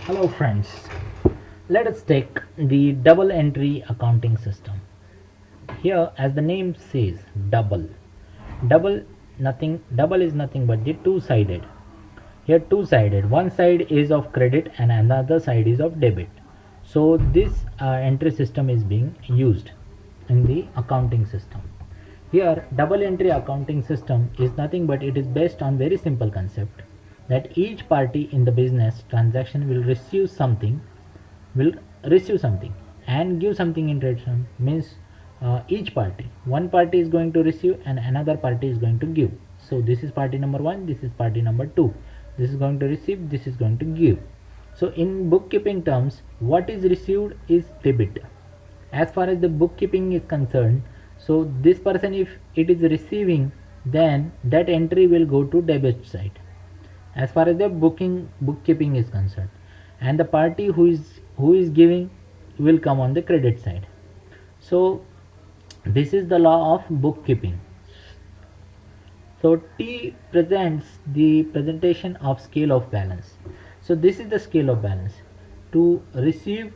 Hello friends, let us take the double entry accounting system. Here as the name says, double double is nothing but the two-sided. Here two-sided, one side is of credit and another side is of debit. So this entry system is being used in the accounting system. Here double entry accounting system is nothing but it is based on very simple concept that each party in the business transaction will receive something and give something in return. Means each party, one party is going to receive and another party is going to give. So this is party number 1, this is party number 2, this is going to receive, this is going to give. So in bookkeeping terms, what is received is debit as far as the bookkeeping is concerned. So this person, if it is receiving, then that entry will go to debit side as far as the bookkeeping is concerned, and the party who is giving will come on the credit side. So this is the law of bookkeeping. So T presents the presentation of scale of balance. So this is the scale of balance. To receive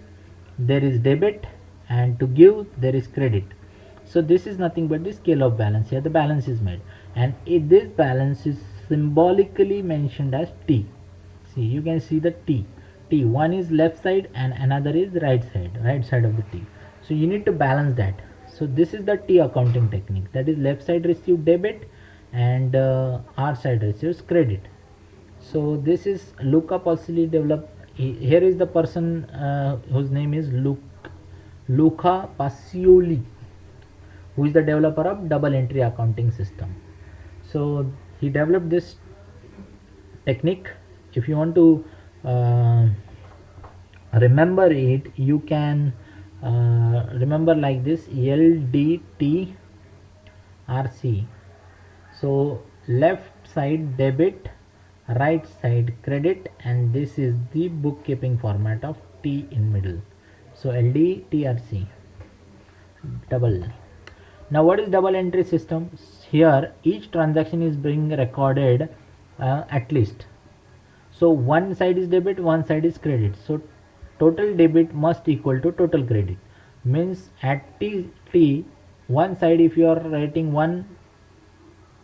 there is debit and to give there is credit. So this is nothing but the scale of balance. Here the balance is made, and this balance is symbolically mentioned as T. See, you can see the T. One is left side and another is right side of the T. So you need to balance that. So this is the T accounting technique, that is left side receive debit and R side receives credit. So this is Luca Pacioli developed. Here is the person whose name is Luca Pacioli, who is the developer of double entry accounting system. So he developed this technique. If you want to remember it, you can remember like this: LDTRC. So left side debit, right side credit, and this is the bookkeeping format of T in middle. So LDTRC, double. Now what is double entry system? Here each transaction is being recorded at least. So one side is debit, one side is credit. So total debit must equal to total credit. Means at T one side, if you are writing 1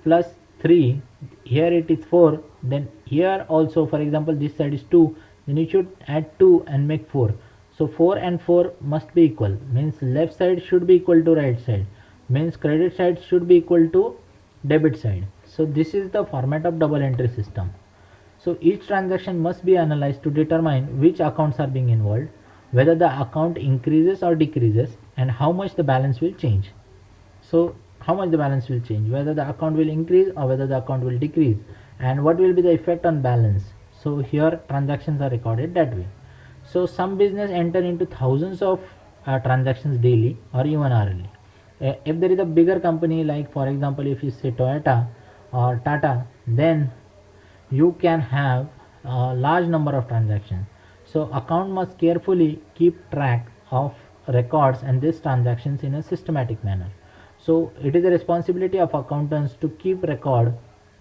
plus 3, here it is 4, then here also, for example, this side is 2, then you should add 2 and make 4. So 4 and 4 must be equal, means left side should be equal to right side, means credit side should be equal to debit side. So this is the format of double entry system. So each transaction must be analyzed to determine which accounts are being involved, whether the account increases or decreases, and how much the balance will change. So how much the balance will change, whether the account will increase or whether the account will decrease, and what will be the effect on balance. So here transactions are recorded that way. So some business enter into thousands of transactions daily or even hourly. If there is a bigger company, like for example if you say Toyota or Tata, then you can have a large number of transactions. So account must carefully keep track of records and these transactions in a systematic manner. So it is the responsibility of accountants to keep record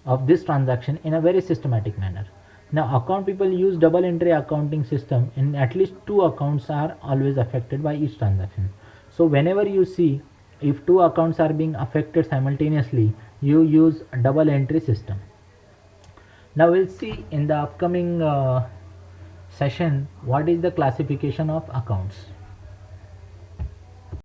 of this transaction in a very systematic manner. Now account people use double entry accounting system, and at least 2 accounts are always affected by each transaction. So whenever you see if 2 accounts are being affected simultaneously, you use a double entry system. Now we'll see in the upcoming session what is the classification of accounts.